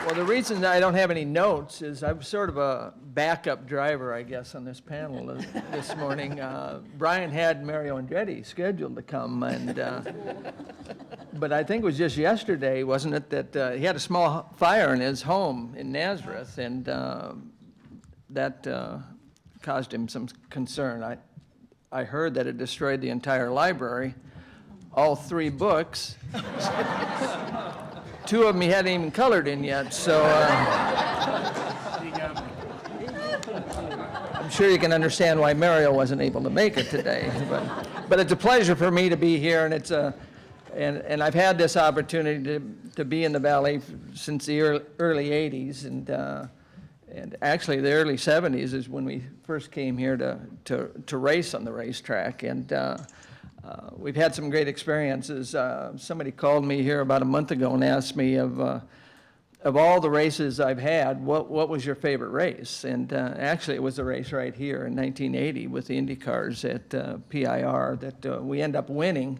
Well, the reason that I don't have any notes is I'm sort of a backup driver, I guess, on this panel this morning. Brian had Mario Andretti scheduled to come, but I think it was just yesterday, wasn't it, that he had a small fire in his home in Nazareth, and that caused him some concern. I heard that it destroyed the entire library, all 3 books. 2 of them he hadn't even colored in yet, so I'm sure you can understand why Mario wasn't able to make it today. But it's a pleasure for me to be here, and and I've had this opportunity to be in the Valley since the early 80s, and actually the early 70s is when we first came here to race on the racetrack, and we've had some great experiences. Somebody called me here about a month ago and asked me of all the races I've had, what was your favorite race? And actually it was a race right here in 1980 with the Indy Cars at PIR that we end up winning,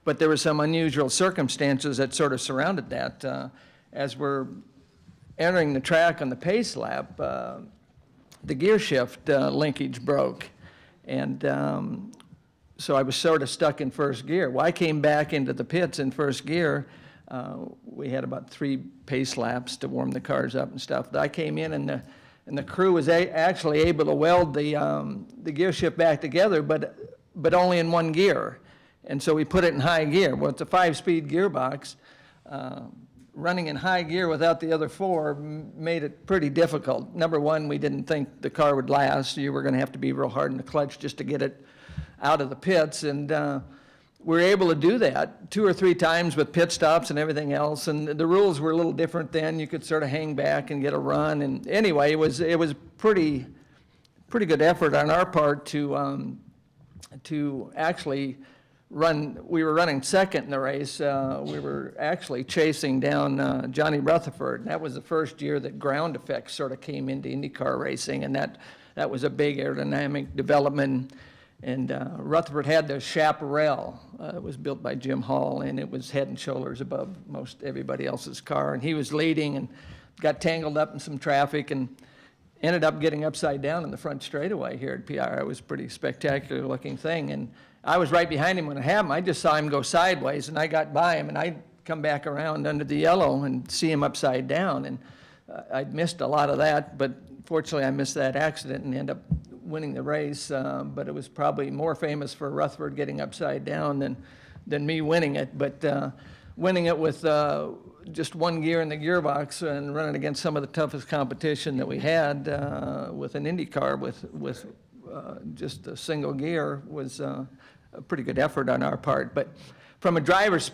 but there were some unusual circumstances that sort of surrounded that. As we're entering the track on the pace lap, the gear shift linkage broke, and so I was sort of stuck in first gear. Well, I came back into the pits in first gear. We had about 3 pace laps to warm the cars up and stuff. But I came in, and the crew was actually able to weld the gear shift back together, but only in 1 gear. And so we put it in high gear. Well, it's a 5-speed gearbox. Running in high gear without the other 4 made it pretty difficult. Number one, we didn't think the car would last. You were going to have to be real hard in the clutch just to get it out of the pits, and we were able to do that 2 or 3 times with pit stops and everything else, and the rules were a little different then. You could sort of hang back and get a run, and anyway, it was pretty good effort on our part to actually run. We were running second in the race. We were actually chasing down Johnny Rutherford, and that was the first year that ground effects sort of came into Indy Car racing, and that was a big aerodynamic development. And Rutherford had the chaparral. It was built by Jim Hall, and it was head and shoulders above most everybody else's car. And he was leading and got tangled up in some traffic and ended up getting upside down in the front straightaway here at PIR. It was a pretty spectacular looking thing. And I was right behind him when it happened. I just saw him go sideways, and I got by him, and I'd come back around under the yellow and see him upside down. And I'd missed a lot of that, but fortunately I missed that accident and ended up winning the race, but it was probably more famous for Rutherford getting upside down than me winning it. But winning it with just 1 gear in the gearbox and running against some of the toughest competition that we had with an Indy car with just a single gear was a pretty good effort on our part. But from a driver's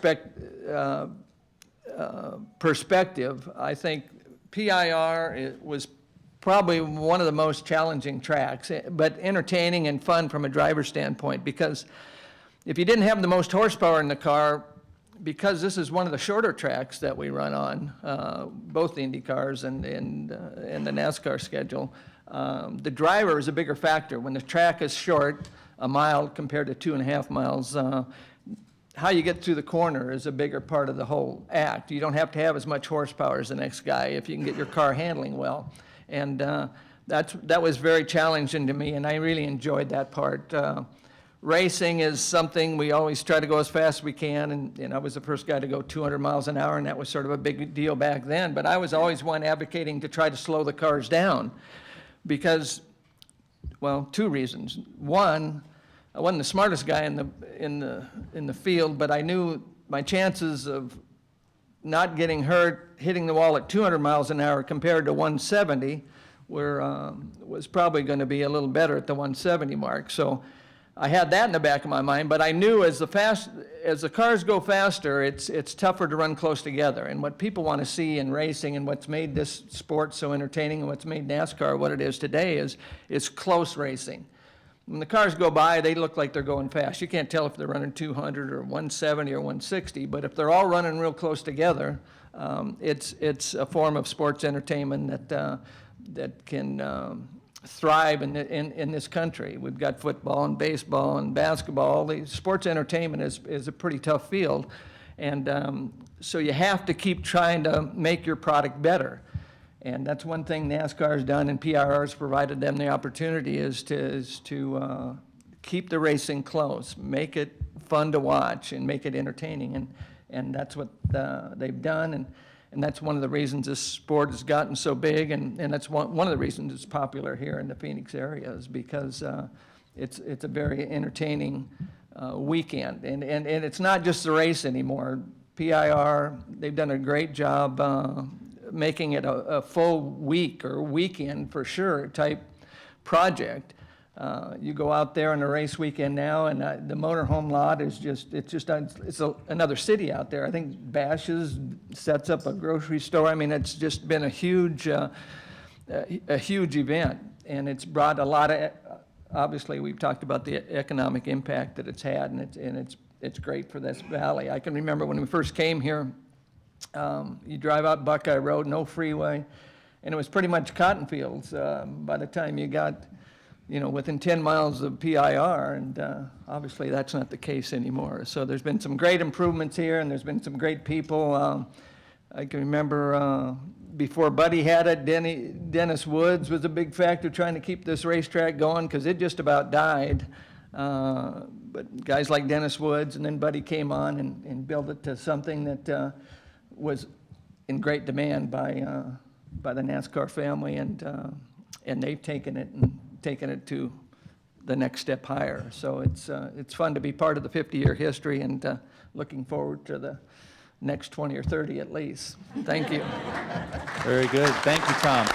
perspective, I think PIR was probably one of the most challenging tracks, but entertaining and fun from a driver's standpoint, because if you didn't have the most horsepower in the car, because this is one of the shorter tracks that we run on, both the Indy Cars and the NASCAR schedule, the driver is a bigger factor. When the track is short, a mile compared to 2.5 miles, how you get through the corner is a bigger part of the whole act. You don't have to have as much horsepower as the next guy if you can get your car handling well. And that was very challenging to me, and I really enjoyed that part. Racing is something we always try to go as fast as we can, and I was the first guy to go 200 miles an hour, and that was sort of a big deal back then. But I was always one advocating to try to slow the cars down because, well, 2 reasons. One, I wasn't the smartest guy in the field, but I knew my chances of not getting hurt, hitting the wall at 200 miles an hour compared to 170 was probably going to be a little better at the 170 mark. So I had that in the back of my mind, but I knew as the cars go faster, it's tougher to run close together. And what people want to see in racing and what's made this sport so entertaining and what's made NASCAR what it is today is close racing. When the cars go by, they look like they're going fast. You can't tell if they're running 200 or 170 or 160, but if they're all running real close together, it's a form of sports entertainment that can thrive in this country. We've got football and baseball and basketball. The sports entertainment is a pretty tough field, and so you have to keep trying to make your product better. And that's one thing NASCAR's done, and PIR's provided them the opportunity is to keep the racing close, make it fun to watch, and make it entertaining. And that's what they've done, and that's one of the reasons this sport has gotten so big, and that's one of the reasons it's popular here in the Phoenix area is because it's a very entertaining weekend. And it's not just the race anymore. PIR, they've done a great job making it a full week or weekend for sure type project. You go out there on a race weekend now, and the motorhome lot is it's another city out there. I think Bash's sets up a grocery store. I mean, it's just been a huge event, and it's brought a lot of. Obviously, we've talked about the economic impact that it's had, and it's great for this valley. I can remember when we first came here. You drive out Buckeye Road, no freeway, and it was pretty much cotton fields by the time you got, within 10 miles of PIR, and obviously that's not the case anymore. So there's been some great improvements here, and there's been some great people. I can remember before Buddy had it, Dennis Woods was a big factor trying to keep this racetrack going because it just about died. But guys like Dennis Woods, and then Buddy came on and built it to something that was in great demand by the NASCAR family, and they've taken it to the next step higher. So it's fun to be part of the 50-year history, and looking forward to the next 20 or 30 at least. Thank you. Very good. Thank you, Tom.